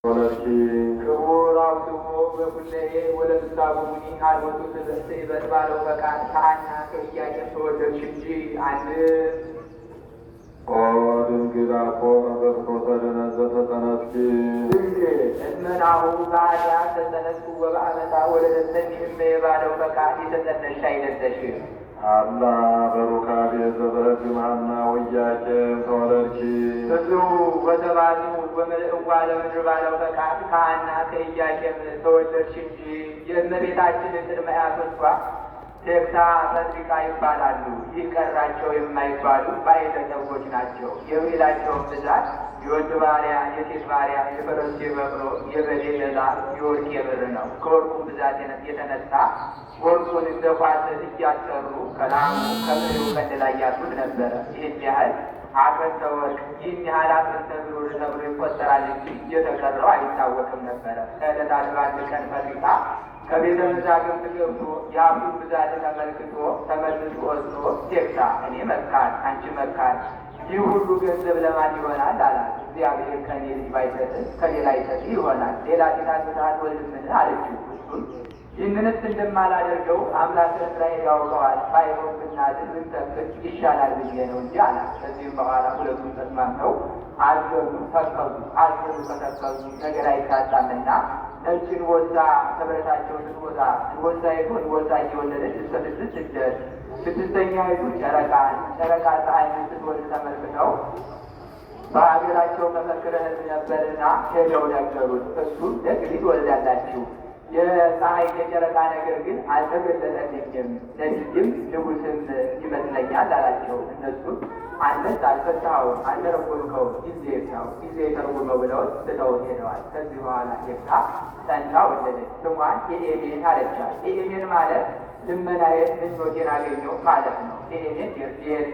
ክቡር አብስሞ በኩለሄ ወደ ምሳቡኒ አልወቱ ትምህርት ይበት ባለው ፈቃድ ከሐና ከኢያቄም ተወለድሽ እንጂ አንድ ድንግል አፎ መበርቶ ተደነዘ ተጸነስኪ ድንግል እመናሁ በኃጢአት ተጸነስኩ ወበአመፃ ወለደተኒ እመ ባለው ፈቃድ የተጸነስሽ አይደለሽም። አላ በሩካቤ ዘበሕግ ሐና ወኢያቄም ተወለድኪ ብዙ በተባሉ በምልእዋ ለምድር ባለው ፈቃድ ከሐና ከኢያቄም ተወለድሽ እንጂ የእመቤታችን ቅድመ አያቶቿ ቴክታ ፈጥሪቃ ይባላሉ። ይህ ቀራቸው የማይባሉ ባለጠጎች ናቸው። የብዕላቸውን ብዛት የወንድ ባሪያ፣ የሴት ባሪያ፣ የፈረስ የበቅሎ፣ የበሬ ገዛ፣ የወርቅ የብር ነው። ከወርቁም ብዛት የተነሳ ወርቁን እንደ ኳስ እያሰሩ ከላሙ ከበሬው ቀንድ ላይ ያሱት ነበረ። ይህን ያህል አቅርተ ወርቅ ይህን ያህል አቅርተ ብር ተብሎ ይቆጠራል እንጂ እየተቀረው አይታወቅም ነበረ። ከዕለታት በአንድ ቀን ፈጥሪቃ ከቤተ መዛግብት ገብቶ የሀብቱን ብዛት ተመልክቶ ተመልሶ ወስዶ ቴክታ እኔ መካን አንቺ መካን ይህ ሁሉ ገንዘብ ለማን ይሆናል አላት። እግዚአብሔር ከኔ ልጅ ባይሰጥህ ከሌላ ይሰጥህ ይሆናል። ሌላ ጌታ ስታት ወልድምን አለችው። እሱም ይህንንስ እንደማላደርገው አምላክ እስራኤል ያውቀዋል። ባይሆን ብናድን ብንጠብቅ ይሻላል ብዬ ነው እንጂ አላት። ከዚህም በኋላ ሁለቱም ተስማምተው አዘኑ፣ ተከዙ። አዘኑ ከተከዙ ነገር አይታጣምና ነጭ እንቦሳ ከብረታቸው ስትወጣ እንቦሳይቱ እንቦሳ እየወለደች እስከ ስድስት ስደት ስድስተኛይቱ ጨረቃን ጨረቃ ፀሐይን ስትወልድ ተመልክተው በሀገራቸው መፈክረ ሕዝብ ነበርና ሄደው ነገሩት። እሱም ደግሊት ትወልዳላችሁ የፀሐይ የጨረቃ ነገር ግን አልተገለጠልኝም፣ ነቢይም ንጉሥም ይመስለኛል አላቸው። እነሱም አንተስ አልፈታኸውም፣ አልተረጎምከውም፣ ጊዜ ነው ጊዜ ተርጉመው ብለውት ትተውት ሄደዋል። ከዚህ በኋላ ቴክታ ጸንሳ ወለደች። ስሟን ኤኤሜን አለቻት። ኤኤሜን ማለት ልመናዬን ምኞቴን አገኘሁ ማለት ነው። ኤኤሜን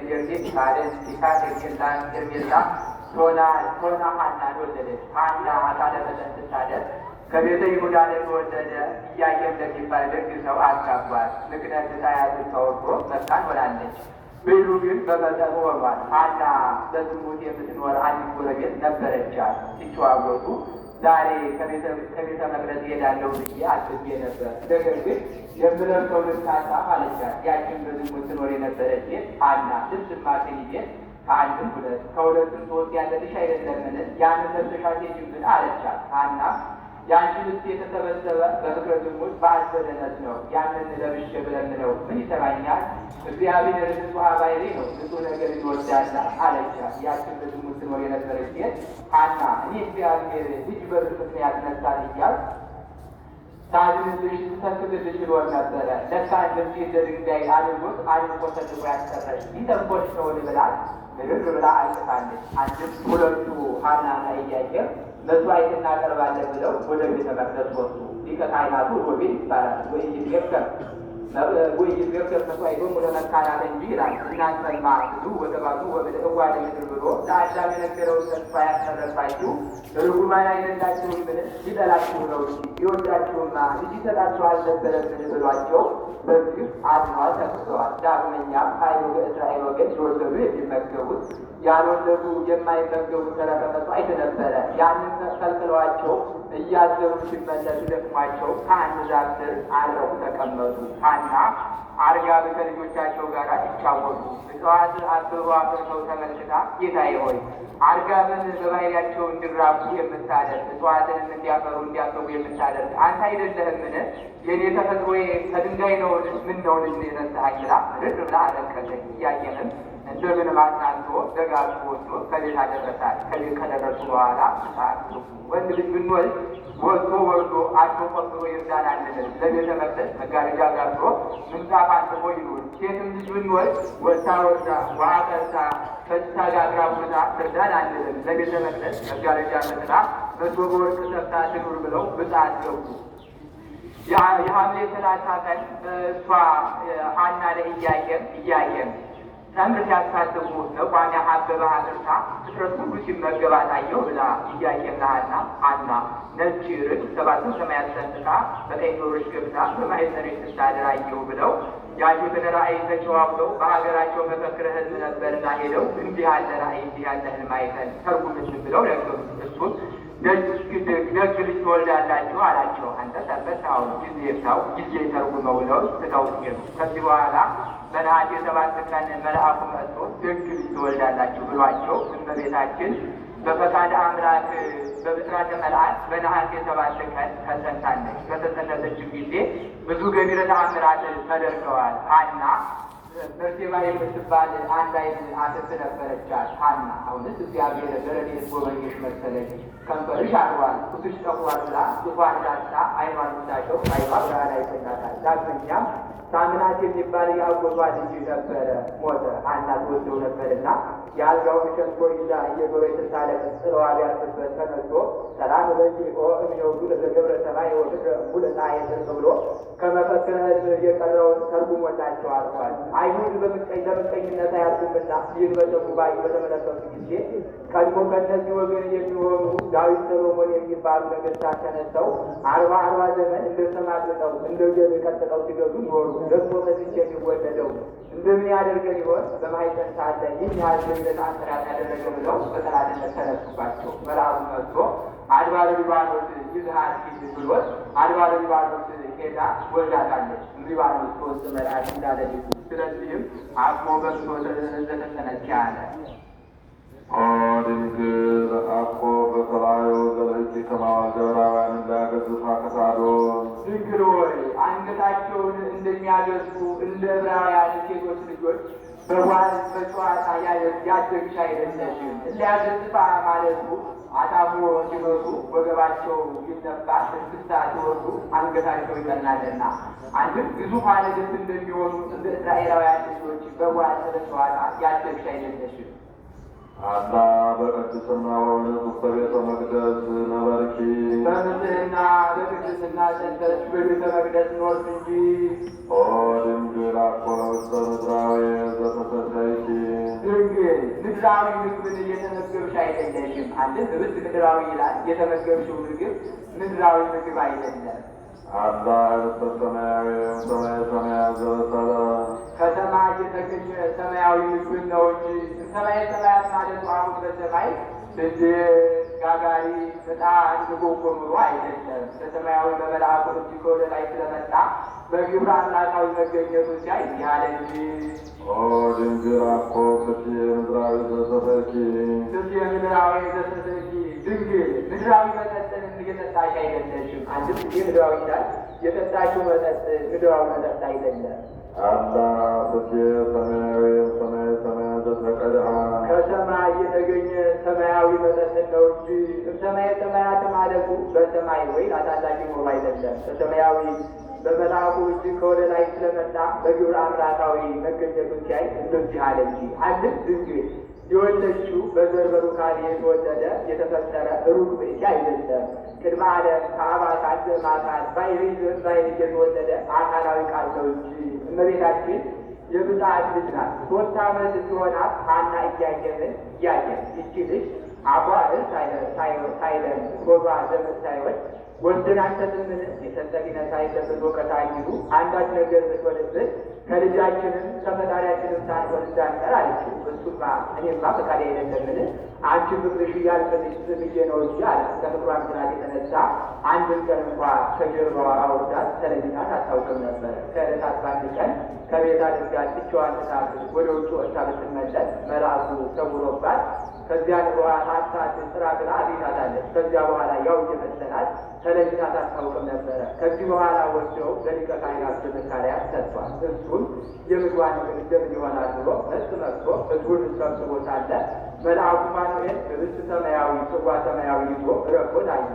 የርዴት ካደን ሲካት የርጌላን ኤርሜላ ቶና ሐናን ወለደች። ሐና አካለ መጠን ስታደር ከቤተ ይሁዳ ለተወለደ ኢያቄም ለሚባል ደግ ሰው አጋቧት። ምክንያት ሳያዝን ተወርዶ መካን ሆናለች። ብሉ ግን በመጠኑ ሆኗል። ሐና በዝሙት የምትኖር አንድ ጎረቤት ነበረቻት። ሲጨዋወቱ ዛሬ ከቤተ መቅደስ እሄዳለሁ ብዬ አስቤ ነበር፣ ነገር ግን የምለብሰው ልብስ አጣሁ አለቻት። ያችን በዝሙት ትኖር የነበረች ሴት ሐና ልብስማ ትይዤ ከአንድም ሁለት ከሁለትም ሶስት ያለልሽ አይደለምን? ያንን ለብሰሻ ሴጅብን አለቻት። ሐና ያንቺ ልብስ የተሰበሰበ በፍቅረ ዝሙት በአስበደነት ነው። ያንን ለብሼ ብለምነው ምን ይሰማኛል? እግዚአብሔር ንጹሐ ባሕሪ ነው፣ ንጹሕ ነገር ይወዳል አለቻት። ያችን በዝሙት ትኖር የነበረች ሴት ሐና እኔ እግዚአብሔር ልጅ በብር ምክንያት ነሳት እያልኩ ሳዝንልሽ ተክልልሽ ይኖር ነበረ። ለካ ልብስ እንደ ድንጋይ አድርጎ ሰልፎ ያስቀረሽ ይተንኮልሽ ነው ብላት ምርር ብላ አልቅሳለች። አንድም ሁለቱ ሐናና ኢያቄም መስዋዕት እናቀርባለን ብለው ወደ ቤተ መቅደስ ወጡ። ሊቀ ካህናቱ ሮቤል ይባላል። ወይ ይዝገብከር መስዋዕቶም ወደ መካናት እንጂ ይላል። እናንተማ ብዙ ወተባዙ ወበደእዋ ለምድር ብሎ ለአዳም የነገረውን ተስፋ ያስቀረባችሁ ርጉማን አይደላችሁም? ምን ሊጠላችሁ ነው? ቢወዳችሁማ ልጅ ይሰጣችሁ አልነበረምን? ብሏቸው በዚህ አድኗል፣ ተክሰዋል። ዳግመኛም ከአይሁደ እስራኤል ወገን የወለዱ የሚመገቡት ያልወለዱ የማይመገቡት ተረፈ መስዋዕት ነበረ። ያንን ከልክለዋቸው እያዘኑ ሲመለሱ ደክሟቸው ከአንድ ዛፍ ስር አረፉ፣ ተቀመጡ። ሐና አርጋብ ከልጆቻቸው ጋር ይጫወቱ እጽዋት አበቡ አፍርተው ተመልክታ ጌታዬ ሆይ አርጋብን በባሕርያቸው እንዲራቡ የምታደርግ እጽዋትንም እንዲያፈሩ እንዲያበቡ የምታደርግ አንተ አይደለህምን? የኔ ተፈጥሮዬ ከድንጋይ ነው፣ ምን ነው ልጅ የነሳኸኝ? ብላ ምርር ብላ አለቀሰች። ኢያቄምም እንደምን ማጽናንቶ ደጋግሞ ወስዶ ከቤት አደረሳት። ከቤት ከደረሱ በኋላ ወንድ ልጅ ብንወልድ ወርዶ አቶ ቆጥሮ ይርዳን አንልም። ለቤተ መቅደስ መጋረጃ ጋርዶ ምንጣፍ አንጥፎ ይኑር። ሴትም ልጅ ብንወልድ ወርዳ ውሃ ቀርታ ፈጭታ ጋግራ ቡና ትርዳን አንልም። ለቤተ መቅደስ መጋረጃ መስራ መሶበ ወርቅ ሰርታ ትኑር ብለው ብፅዓት ገቡ። የሐምሌ 30 ቀን እሷ ሐና ለኢያቄም ተምር ሲያሳድጉ በቋሚ አበበ አጥርታ ፍጥረት ሁሉ ሲመገባት አየሁ ብላ ኢያቄም ለሐና ነጭ ርግብ ሰባቱን ሰማያት ሰንጥቃ በቀኝ ጆሮሽ ገብታ በማኅፀንሽ ስታድር አየሁ ብለው ያዩትን ራእይ ተጨዋውተው በሀገራቸው መፈክረ ሕዝብ ነበርና ሄደው እንዲህ ያለ ራእይ እንዲህ ያለ ሕልም አይተን ተርጉምልን ብለው ነገሩት። እሱም ደግ ልጅ ትወልዳላችሁ አላቸው። አንተ ሰበት አሁን ጊዜ ታው ጊዜ ተርጉመው ነው ትተውት ሄዱ። ከዚህ በኋላ በነሐሴ 7 ቀን መልአኩ መጥቶ ደግ ልጅ ትወልዳላችሁ ብሏቸው እመቤታችን በፈቃድ አምላክ በብስራተ መልአክ በነሐሴ 7 ቀን ተጸንሳለች። በተጸነሰች ጊዜ ብዙ ገቢረ ተአምራት ተደርገዋል። ሐና በርሴባ የምትባል አንድ አይን አትት ነበረቻት። ሐና አሁንስ እግዚአብሔር በረድኤት ጎበኘሽ መሰለኝ፣ ከንፈርሽ አድሯል፣ ጡትሽ ጠቁሯል ብላ ጡቷን ዳስሳ አይኗን ብታሸው አይኗ ብርሃን አይሰጣታል። ዳግመኛም ሳምናት የሚባል የአጎቷ ልጅ ነበረ፣ ሞተ። ሐና ትወደው ነበርና የአልጋውን ሸንኮር ይዛ እየዞረች ስታለቅስ ጥለዋ ቢያርፍበት ተነስቶ ሰላም በዚኦ እምኔውቱ ለዘገብረ ሰማይ ወምድረ እኩለ ፀሐይ ጽድቅ ብሎ ከመፈክረ ሕዝብ የቀረውን ተርጉሞላቸው አልፏል። አይሁድ ለምቀኝነት አያልፉምና ይህን በሰሙ ባዩ በተመለከቱ ጊዜ ቀድሞ ከእነዚህ ወገን የሚሆኑ ዳዊት፣ ሰሎሞን የሚባሉ ነገሥታት ተነስተው 40 ዘመን እንደ ሰም አጥልቀው እንደ ገብ ቀጥለው ሲገዙ ኖሩ። ደግሞ ከዚች የሚወለደው እንደምን ያደርገን ይሆን? በማኅፀን ሳለ ይህ ያህል ገቢረ ተአምራት ያደረገ ብለው በጠላትነት ተነሱባቸው። መልአኩ መጥቶ አድባረ ሊባኖስ ይዝሃል ፊት ብሎት አድባረ ሊባኖስ ሄዳ ወልዳታለች። ሊባኖስ 3 መልአክ እንዳለሊቱ። ስለዚህም አቅሞ በብሶ ዘተሰነች ያለ ድንግል አኮ በተለያዩ ዘለቂ ከማዋልደራውያን እንዳገዙታ ከሳዶ ድንግል ሆይ አንገታቸውን እንደሚያገዙ እንደ ዕብራውያን ሴቶች ልጆች በጨዋታ ያደግሽ አይደለሽም። እንዲያገዝፋ ማለቱ አታሞ ሲመጡ ወገባቸው ይነፋ፣ እስክስታ ሲወርዱ አንገታቸው ይቀናልና አንድም ግዙፍ ነገሥት እንደሚሆኑ እንደ እስራኤላውያን ልጆች በጨዋታ ያደግሽ አይደለሽም። አላ በቅድስና በእውነት ውስተ ቤተ መቅደስ ነበርኪ በንጽሕና በቅድስና ጸንተሽ በቤተ መቅደስ ኖርሽ እንጂ። ኦ ድንግል አኮ ውስተ ምድራዊ ዘተሰተይኪ ድንግል ምድራዊ ምግብን እየተመገብሽ አይደለሽም። አንድም ህብስት ምድራዊ ይላል፣ የተመገብሽው ምግብ ምድራዊ ምግብ አይደለም። አላ ህብስተ ሰማያዊ ሰማየ ሰማያት ዘበሰለ ከሰማይ የተገኘ ሰማያዊ ምግብ ነው እንጂ ሰማየ ሰማያት ማለት አሁን በሰማይ እንደ ጋጋሪ በጣም ንጎጎምሮ አይደለም። በሰማያዊ በመልአኩ እጅ ከወደ ላይ ስለመጣ በግብረ አምላካዊ መገኘቱ ሲያይ ያለ እንጂ። ኦ ድንግል አኮ ፍትየ ምድራዊ ዘተሰተይኪ ፍትየ ምድራዊ ዘተሰተይኪ ድንግል ምድራዊ መጠጥን እየጠጣሽ አይደለሽም። አንድም ጊዜ ምድራዊ ይላል፣ የጠጣሽው መጠጥ ምድራዊ መጠጥ አይደለም። አላ ፍትየ ሰማያዊ ሰማየ ሰማያት ዘተቀድሐ ከሰማይ የተገኘ ሰማያዊ መጠጥ ነው እንጂ ሰማየ ሰማያት ማለቱ በሰማይ ወይ አታላቂ ኖሮ አይደለም። በሰማያዊ በመልአኩ እጅ ከወደ ላይ ስለመጣ በግብረ አምላካዊ መገኘቱን ሲያይ እንደዚህ አለ እንጂ። አንድም ድንግል የወለድሽው በዘር በሩካቤ የተወለደ የተፈጠረ ሩቅ ብእሲ አይደለም። ቅድመ ዓለም ከአብ አካል ዘእምአካል ባሕርይ ዘእምባሕርይ የተወለደ አካላዊ ቃል ነው እንጂ። እመቤታችን የብፅዓት ልጅ ናት። 3 ዓመት ሲሆናት ሐና ኢያቄምን እያየች ይቺ ልጅ አፏ ሳይለን ሆዷ ዘመድ ሳይወድ ወንድን አንተትምን የሰጠቢነታ የለብን ወቀታ ይሉ አንዳች ነገር ብትወልብን ከልጃችንም ከፈጣሪያችንም ሳንሆን እንዳንቀር አለችው። እሱማ እኔማ ፈቃድ አይደለምን አንቺ ፍቅርሽ እያልፈልሽ ብዬ ነው እንጂ አለ። ከፍቅሯን ብዛት የተነሳ አንድን ቀን እንኳ ከጀርባዋ አውርዳት ተለይታት አታውቅም ነበረ። ከዕለታት በአንድ ቀን ከቤት አድርጋት ብቻዋን ተሳት ወደ ውጭ ወጥታ ብትመለስ መልአኩ ሰውሮባት ከዚያን በኋላ አሳት ስራ ብላ አግኝታታለች። ከዚያ በኋላ ያው እየመሰላት ተለይታት አታውቅም ነበረ። ከዚህ በኋላ ወስደው ለሊቀ ካህናት ዘካርያስ ሰጥቷል። እሱም የምግቧን ምግብ እንደምን ይሆናል ብሎ መልስ መጥቶ ሕዝቡን ሰብስቦ ሳለ መልአኩ ማኑኤል ህብስት ሰማያዊ ጽዋ ሰማያዊ ይዞ ረቆት አየ።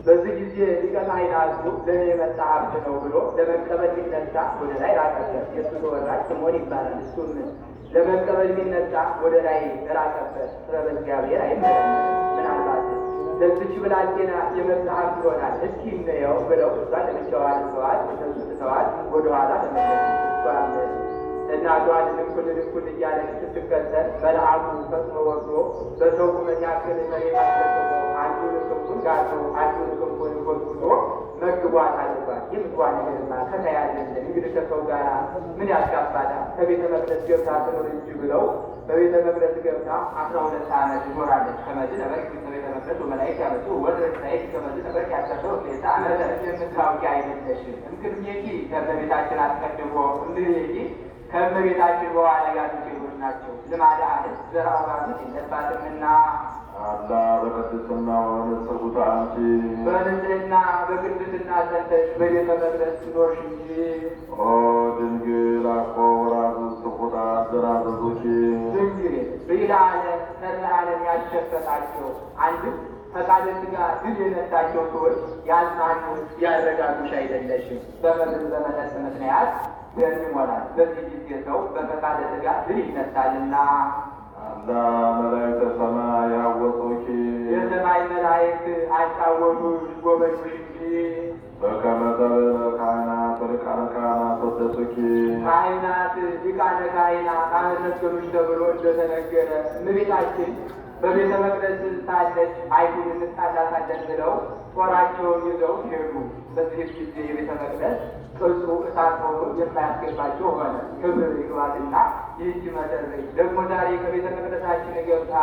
በዚህ ጊዜ ሊቀ ካህናቱ ለእኔ የመጣ ሀብት ነው ብሎ ለመቀበል ቢነሳ ወደ ላይ ራቀበት። የእሱ ተወራጅ ስምዖን ይባላል። እሱም ለመቀበል ቢነሳ ወደ ላይ ራቀበት። ስለ በእግዚአብሔር አይመለመልም። ምናልባት ለዚች ብላቴና የመጣ ሀብት ይሆናል እስኪ እንየው ብለው እሷ ለብቻዋን ትተዋት፣ እነሱ ትተዋት ወደኋላ ተመለሱ። እሷም እናቷን ልኩን እያለች ስትከተል መልአኩ ፈጥኖ ወርዶ በሰው ቁመት ያክል መሬት አስገብቶ አንዱን ክንፉን ጋቶ አንዱን ክንፉን ጎትጉቶ መግቧት አድርጓል። የምግቧን ነገርማ ከተያዘልን እንግዲህ ከሰው ጋር ምን ያስጋባታል? ከቤተ መቅደስ ገብታ ትኖር እንጂ ብለው በቤተ መቅደስ ገብታ 12 ዓመት ይኖራለች። ከመድን በፊት ከቤተ መቅደስ ወመላእክት ያመጡ ወረድ ላይ ከመዝ ነበር ያሰፈው ጌታ አለ የምታውቂ አይደለሽም እንክርሜኪ ከመቤታችን አስቀድሞ እንዴ ከመቤታችን በኋላ ያሉ ሴቶች ናቸው። ልማደ አለት ዘራው ባሉት የለባትምና አላ በቅድስና ወንጽጉት አንቺ በንጽህና በቅድስና ጸንተሽ በቤተ መቅደስ ትኖርሽ እንጂ። ኦ ድንግል አኮ ወራቱ ጽፉታ ዘራዘዙኪ ድንግል ብሂለ ዓለም ተድላ ዓለም ያሸፈታቸው አንድም ፈቃደ ሥጋ ድል የነሳቸው ሰዎች ያጽናኑሽ ያረጋጉሽ አይደለሽም። በመብል በመጠጥ ምክንያት ደም ይሞላል። በዚህ ጊዜ ሰው በፈቃደ ሥጋ ድል ይነሳልና። አላ መላእክተ ሰማይ ያወጡኪ የሰማይ መላእክት አጫወቱሽ ጎበኙሽ እንጂ። በከመ ተብዕለ ካህናት ሊቃነ ካህናት ወደሱኪ ካህናት ሊቃነ ካህናት አመሰገኑሽ ተብሎ እንደተነገረ እመቤታችን በቤተ መቅደስ ሳለች አይሁድ እንጣላታለን ብለው ጦራቸውን ይዘው ሄዱ። በዚህ ጊዜ የቤተ መቅደስ ቅጹ እሳት ሆኖ የማያስገባቸው ሆነ። ክብር ይግባትና ይህች መሰረይ ደግሞ ዛሬ ከቤተ መቅደሳችን ገብታ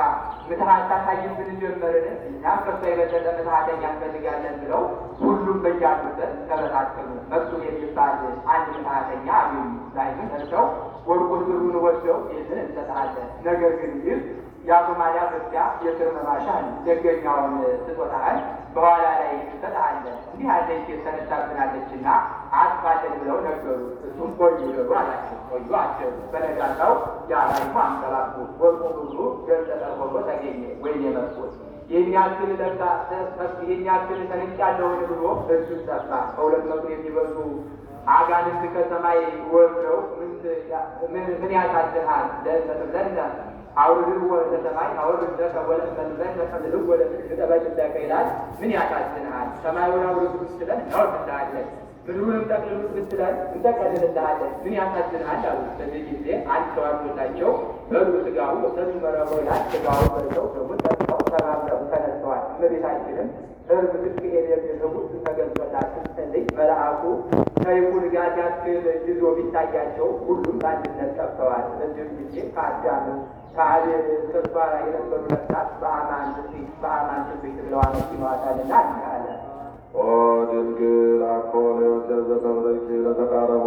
ምትሃት ታሳይን ብንጀመርን እኛም ከሷ የበለጠ ምትሃተኛ እንፈልጋለን ብለው ሁሉም በያሉበት ተበታተኑ። መቅሱም የሚባል አንድ ምትሃተኛ አገኙ። ላይም እርሰው ወርቁን ብሩን ወስደው ይህንን እንሰጥሃለን፣ ነገር ግን ይህ የአቁማዳ ፍርያ የስር መባሻ ደገኛውን ስጦታህን በኋላ ላይ እንሰጥሃለን፣ እንዲህ ያለች የተነሳብናለችና አጥፋለን ብለው ነገሩ። እሱም ቆዩ ይገሩ አላቸው። ቆዩ አቸው። በነጋታው ያላይሞ አንቀላፉ። ወርቁ ሁሉ ገጸ ጠርቆ ተገኘ። ወይም የመጡት ይህን ያክል ለካ ይህን ያክል ተንጫለውን ብሎ እሱን ጠፋ። ከሁለት መቶ የሚበዙ አጋንንት ከሰማይ ወርደው ምን ያሳዝናል ለእሰትብለነ አውርድ ወደ ሰማይ አውርድ ከወለ መንዘን ተፈልጉ ወደ ተበጅ ይላል። ምን ያሳዝናል? ሰማዩን አውርድ ብትለን እናወርድልሃለን፣ ምድሩንም ጠቅልሉ ብትለን እንጠቀልልልሃለን። ምን ያሳዝናል አሉ። በዚህ ጊዜ አንድ ሰው አድርጎላቸው በሉ ስጋው ወሰዱ መረቦ ይላል። ስጋው በልተው ደግሞ ጠጥተው ተባብረው ተነስተዋል። እመቤታችንም እርብ ትክክል የሚሰጉት ተገልጾላት ስትጸልይ መልአኩ ከይሁን ጋር ያክል ይዞ ቢታያቸው ሁሉም በአንድነት ጠፍተዋል። በዚህ ጊዜ ከአዳም ከአቤል ከሷ የነበሩ ነፍሳት በአማን ትንቢት ብለው አመስግነዋታልና አለ። ኦ ድንግል አኮ ለዮሴፍ ዘተብለኪ ለተቃረቦ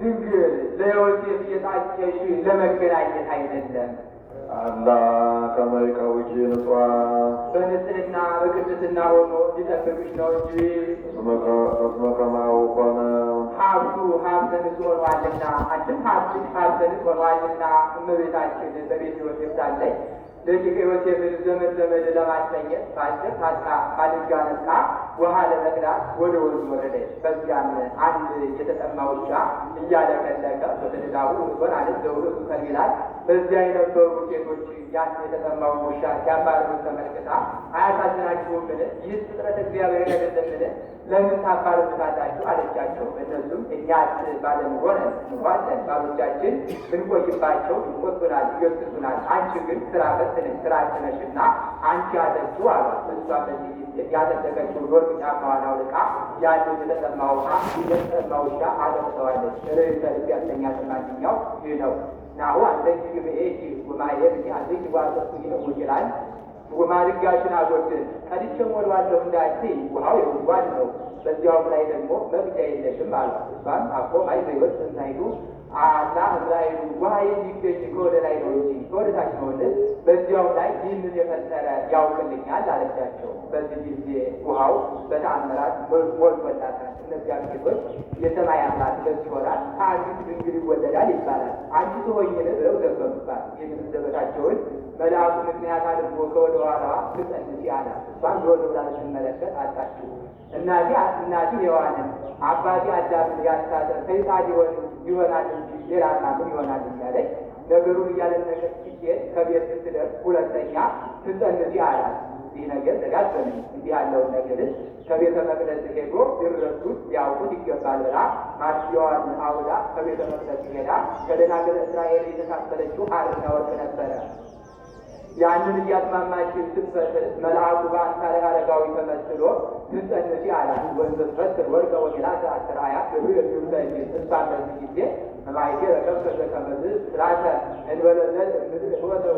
ድንግል ለዮሴፍ የታጨሽ ለመገናኘት አይደለም። አላ ከመይቀውኪ ንጹሐ በንጽህና በቅድስና ሆኖ ሊጠብቅሽ ነው እንጂ እስመ ከማሁ ኮነ ሀብቱ ሀብተ ንጹሕ ሆኗልና። አንድም ሀብተ ንጹሕ ሆኗልና እመቤታችን በቤተ ዮሴፍ ሳለች ደቂቀ ዮሴፍን ዘመድ ለማስተኘት በአጭር ታጥቃ አድጋ ነጥቃ ውሃ ለመቅዳት ወደ ወንዝ ወረደች። በዚያም አንድ የተጠማ ውሻ እያለቀለቀ በተደጋቡ ውስጦን አለት ዘውር ሱሰል ይላል። በዚያ የነበሩ ሴቶች ያን የተጠማውን ውሻ ሲያባርሩት ተመልክታ አያሳዝናችሁምን? ይህ ፍጥረት እግዚአብሔር አይደለምን? ለምን ታባርሩታላችሁ? አለቻቸው። እነሱም እኛስ ባለመሆን እንኳለን፣ ባሎቻችን ብንቆይባቸው ይቆጡናል፣ ይገስጹናል። አንቺ ግን ስራ ፈትነሽ ስራችን ነሽና አንቺ አጠጡ አሏት። እሷ በዚህ ጊዜ ያጠጠቀችውን ወርቅ ጫማዋን አውልቃ ያንን የተጠማ ውሃ የተጠማ ውሻ አጠጥተዋለች። ርዕሰ ልብ ያሰኛት ማንኛው ይህ ነው። ናሁ አንተኝ ግብኤ ወማየር አንተኝ ዋሰቱ ይነው ይላል። ማድጋሽን አጎድን ቀድቼ ሞልዋለሁ እንዳትዪ ውሃው የጉድጓድ ነው፣ በዚያውም ላይ ደግሞ መግጃ የለሽም አሏት። እሷም አቆ ማይ በሕይወት ስንታይቱ አላ እዝራኤሉ ውሃ የሚገኝ ከወደ ላይ ነው እንጂ ከወደ ታች ነውን? በዚያው ላይ ይህንን የፈጠረ ያውቅልኛል አለቻቸው። በዚህ ጊዜ ውሃው በተአምራት ሞልቶላታል። እነዚያ ሴቶች የሰማይ አምላክ በዚህ ወራት ከአንዲት ድንግል ይወለዳል ይባላል። አንቺ ትሆኝን ብለው ዘበኑባት። ይህንን ዘበታቸውን መልአኩ ምክንያት አድርጎ ከወደ ኋላዋ ትጸንስ አላት። እሷን ዞር ብላ ስትመለከት አጣችው። እናቴ ሔዋንን አባቴ አዳምን ያሳተ ሰይጣን ይሆናል እንጂ ሌላ ምን ይሆናል እያለች ነገሩን እያለነቀች ስትሄድ ከቤት ስትደርስ ሁለተኛ ትጸንስ አላት። ይህ ነገር ደጋገመኝ። እንዲህ ያለውን ነገርስ ከቤተ መቅደስ ሄዶ ሊረዱት ሊያውቁት ይገባል ብላ ማስያዋን አውዳ ከቤተ መቅደስ ሄዳ ከደናግል እስራኤል የተካፈለችው ሐርና ወርቅ ነበረ። ያንን እያስማማችን ስትፈጥር መልአኩ በአምሳለ አረጋዊ ተመስሎ ትጸንሲ አላት። ወንዝ ትፈጥር ወርቀ ወጌላት አስራያ ግብር የሚሉት እሷን በዚህ ጊዜ መማይቴ ረቀብ ከዘከመዝ ስራተ እንበለዘል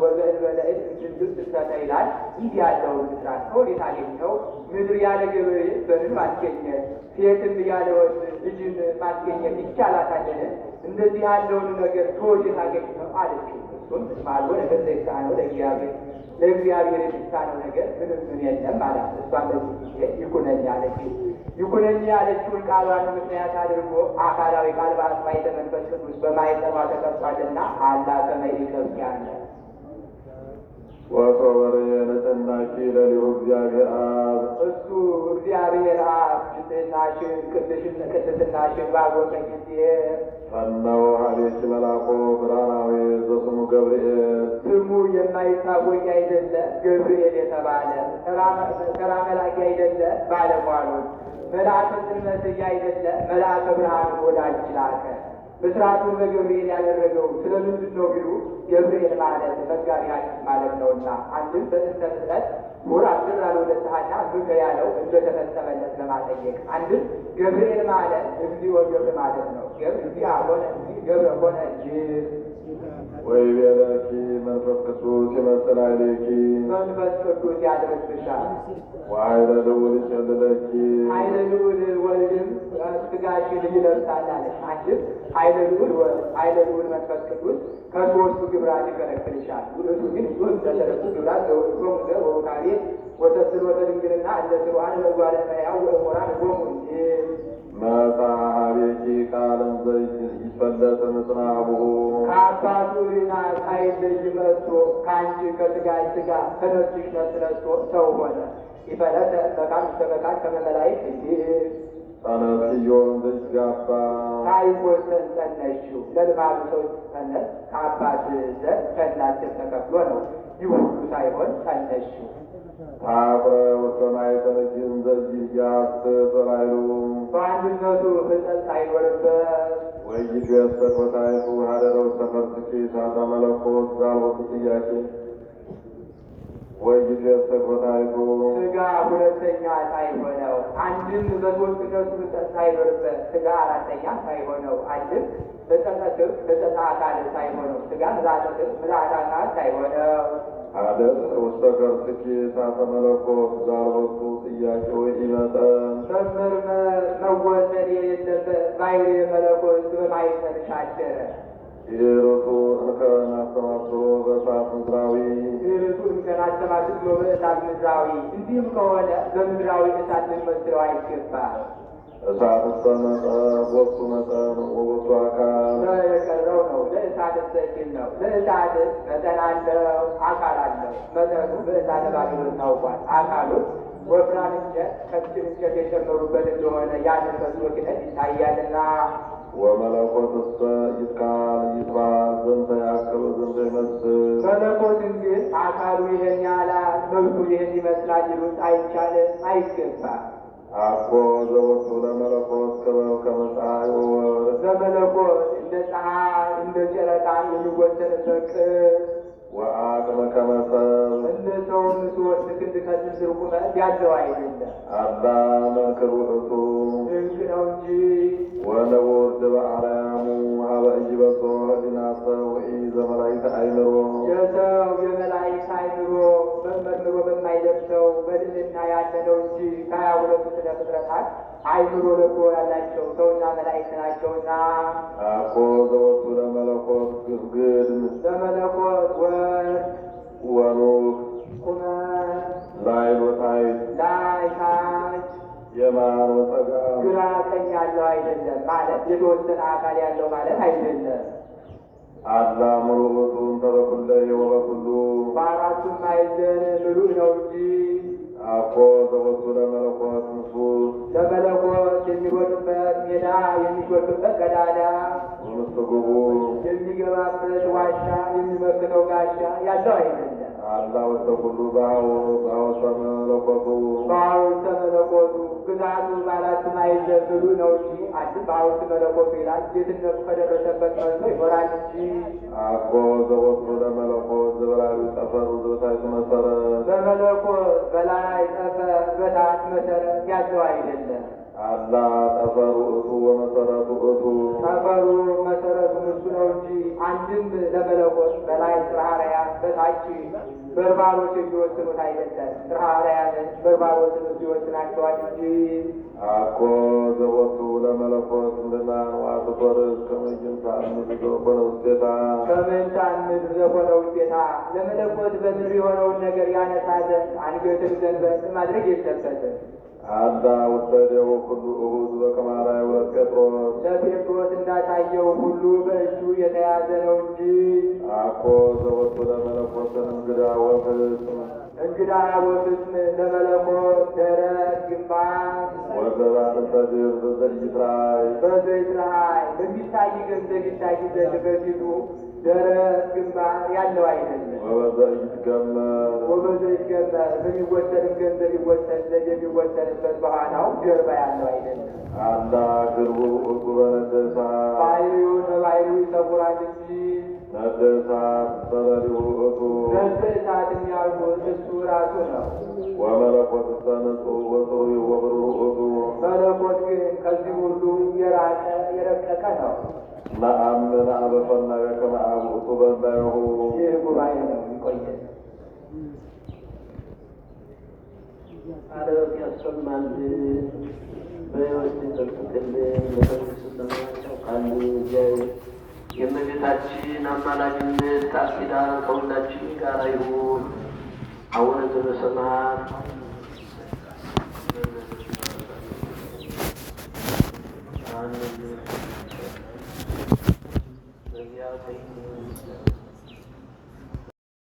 ወዘ እንበለእድ እንድንድብ ትሰጠ ይላል። እንዲህ ያለውን ምስራት ከወዴት አገኘው? ምድር ያለ ገበሬ በምን ማስገኘት፣ ሴትም ያለ ወንድ ልጅን ማስገኘት ይቻላታልን? እንደዚህ ያለውን ነገር ከወዴት አገኘው አለችው። እሱም ማልቦ ነገር ዘይሳነው ለእግዚአብሔር የሚሳነው ነገር ምንም ምን የለም አላት። እሷም በዚህ ጊዜ ይኩነኝ አለችው። ይኩነኝ ያለችውን ቃሏን ምክንያት አድርጎ አካላዊ ቃል በአስማይተ መንፈስ ቅዱስ በማኅፀኗ ተቀርጿልና አላ ከመይ ክርስቲያን ወሶበሬ ነጸናኪ ለሊሁ እግዚአብሔር አብ እሱ እግዚአብሔር አብ ንጽሕናሽን ቅድስናሽን ባወቀ ጊዜ ፈነወ ኀቤኪ መልአኮ ብርሃናዊ ዘስሙ ገብርኤል ስሙ የማይታወቅ አይደለ ገብርኤል የተባለ ተራ መላክ አይደለ ባለሟሎች መልአከ ጽልመት አይደለ መልአከ ብርሃን ወዳጅ ላከ። ብስራቱን በገብርኤል ያደረገው ስለምንድን ነው ቢሉ ገብርኤል ማለት መጋቢያችን ማለት ነውና፣ አንድም በጥንተ ፍጥረት ሁር አስር አልወለድሃና ብከ ያለው እንደተፈጸመለት ለማጠየቅ፣ አንድም ገብርኤል ማለት እግዚኦ ገብር ማለት ነው። እግዚአ ሆነ ገብረ ሆነ እንጂ ወይቤለኪ መንፈስ ቅዱስ ይመጽእ ኀቤኪ መንፈስ ቅዱስ ያድርብሻል። ወኃይለ ልዑል ይጼልለኪ ኃይለ ልዑል ወልድም ሥጋሽን ይለብሳል አለች። አንድም ኃይለ ልዑል ወልድ ኃይለ ልዑል መንፈስ ቅዱስ ከሦስቱ ግብራት ይከለክልሻል። ሁለቱ ግን ሦስት ተሰለቱ ግብራት ዘወትሮሙ ዘር ወሩካቤ ወተስልወተ ድንግልና እንደ ስርዓነ ለጓለ እመሕያው ወእሞራን ጎሙ እንጂ መጽአ ኀቤኪ ቃልም ዘይትፈለጥ ምጽናቡሁ ከአባቱ ሪና ሳይለይ መጥቶ ከአንቺ ከሥጋሽ ሥጋ ከነፍስሽ ነፍስ ነስቶ ሰው ሆነ። ይፈለጠ በቃል ውስተ በቃል ከመ መላእክት እንዲህ ጸነስዮ እንዘይትጋባ ሳይወሰን ጸነስሽው። ለልማዱ ሰው ሲጸነስ ከአባት ዘር ከእናት ተከፍሎ ነው። ይህ ሁሉ ሳይሆን ጸነስሽው። ታፍረ ውስተ ማኅፀንኪ እንዘይያስት ላዕሉ በአንድነቱ ፍልጠት ሳይኖርበት ወይትገሰጽ ወታሕቱ ኀደረ ውስተ ከርሥኪ እሳተ መለኮት ዛልወቱ ጥያቄ ወይትገሰጽ ወታሕቱ ሥጋ ሁለተኛ ሳይሆነው አንድም በሦስትነቱ ፍልጠት ሳይኖርበት ሥጋ አራተኛ ሳይሆነው አንድም በጸጸትም በጸጸ አካል ሳይሆነው ሥጋ ምልአተ አካል ሳይሆነው ኀደረ ውስተ ከርሥኪ እሳተ መለኮት ዛልወቱ ጥያቄ ወኢመጠን መመርመር መወሰን የሌለበት ባሕርየ መለኮት በማኅፀንሽ አደረ። ይርቱ እንከን አስተማስሎ በእሳት ምድራዊ ይርቱ እንከን አስተማስሎ በእሳት ምድራዊ እንዲህም ከሆነ በምድራዊ እሳት ልንመስለው አይገባም። እሳት መጠን ወቅቱ መጠን ወቅቱ አካል የቀረው ነው። ለእሳት ሰኪን ነው። ለእሳት መጠን አለው፣ አካል አለው። መጠኑ በእሳተ ባቢሎን ታውቋል። አካሉ ወፍራም እንጨት ቀጭን እንጨት የጨመሩበት እንደሆነ ያንን መስሎ ኪነት ይታያልና ወመለኮትሰ ይትካል ይትባል ዘንተ ያክል ዘንተ ይመስል መለኮትን ግን አካሉ ይሄን ያህል መልኩ ይሄን ይመስላል ይሉት አይቻልም፣ አይገባም። አኮ ዘወቱ ለመለኮት ክበብ ከመ ፀሐይ ወወርኅ ለመለኮት እንደ ፀሐይ እንደ ጨረቃ የሚወሰንበት ወአቅመ ከመ ሰብእ እንደ ሰውን ሦስት ክንድ ከስንዝር ቁመት ያለው አይደለም። አላ መንክር ውእቱ ድንቅ ነው እንጂ ወንቡር ድበ አርያሙ ሀበ ኢይበጽሖ ሕሊናተ ወኢዘመላእክተ አእምሮ የሰው የመላእክት አእምሮ መርምሮ በማይደርሰው በልዕልና ያለ ነው እንጂ ከሀያ ሁለቱ ስነ ፍጥረታት አእምሮ ልቦ ያላቸው ሰውና መላእክት ናቸውና። አኮ ዘወቱ ለመለኮት ግድም ለመለኮት ወርድ ወኑር ቁመት ላዕል ወታሕት ላይ ታች የማን ወጸጋም ግራ ቀኝ ያለው አይደለም ማለት የተወሰነ አካል ያለው ማለት አይደለም። አላ ምሉእ ውእቱ እንተ በኵለሄ ወበኵሉ በአራቱም ማዕዘን ምሉእ ነው እንጂ። አኮ ዘወቱ ለመለኮት ንሱር ለመለኮት የሚሮጥበት ሜዳ የሚጎርፍበት ቀዳዳ ወምስትጉቡ የሚገባበት ዋሻ የሚመክተው ጋሻ ያለው አይደለም። አላ ውስተ ኩሉ በሐውርተ መለኮቱ በሐውርተ መለኮቱ ግዛቱ ባላቱ ማይዘን ብሉ ነው እንጂ አንድም በሐውርት መለኮቱ ይላል። ጌትነቱ ከደረሰበት መልሶ ይኖራል እንጂ አኮ ዘወቱ ለመለኮት ዘበላዊ ጠፈሩ ዘበታች መሰረት በመለኮት በላይ ጠፈር በታች መሰረት ያለው አይደለም። አላ ጠፈሩ እቱ ወመሰረቱ እቱ ጠፈሩ መሰረቱ እሱ ነው እንጂ አንድም ለመለኮት በላይ ጽርሐ በታች በርባሮች የሚወስኑት አይደለም። ጽርሐ በርባሮችን ይወስናቸዋል እንጂ አኮ ዘወቱ ለመለኮት ምድናን ዋትኮርስ ከመጅንታ ምድር ዘኮነ ውስቴታ ከምንታን ምድር ዘኮነ ውስቴታ ለመለኮት በምድር የሆነውን ነገር ያነሳ ዘንድ አንገትን ዘንበል ማድረግ የለበትም። አዳ ውሰደው ሁሉ እሁድ በከማራይ ወለት ጴጥሮስ ለጴጥሮስ እንዳታየው ሁሉ በእጁ የተያዘ ነው እንጂ አኮ ዘወቱ ለመለኮትን እንግዳ ወፍጽም እንግዳ ወፍጽም ለመለኮት ደረት ግንባር ወዘባን ፈጅር በዘይትራይ በዘይትራይ በሚታይ ገንዘብ ይታይ ዘንድ በፊቱ ደረት ግንባር ያለው አይደለም። ወበዘይትገመር ወበዘይትገመር በሚወሰድም ገንዘብ ይወሰድ ዘንድ የሚወሰድበት በኋላው ጀርባ ያለው አይደለም። አላ ግርቡ እቱ በነደሳ ባህሪው በባህሪው ይሰውራል እንጂ ነደሳ በበሪሁ እቱ ነደ እሳት የሚያልፉት እሱ ራሱ ነው። ወመለኮት ሰንጹ ወጽሩ ወብሩሩ እቱ መለኮት ግን ከዚህ ሁሉ የራቀ የረቀቀ ነው። ነአምን አበፈና ከመ አብ እቱ በላይሁ ይህ ጉባኤ ነው ይቆየን። አረብ ያሰማልን በሕይወት ይጠብቅልን ለመንግሥተ ሰማያት ያውቃልን። እግዚአብሔር የእመቤታችን አማላጅነት ቃል ኪዳን ከሁላችን ጋር ይሁን። አቡነ ዘበሰማያት አሜን።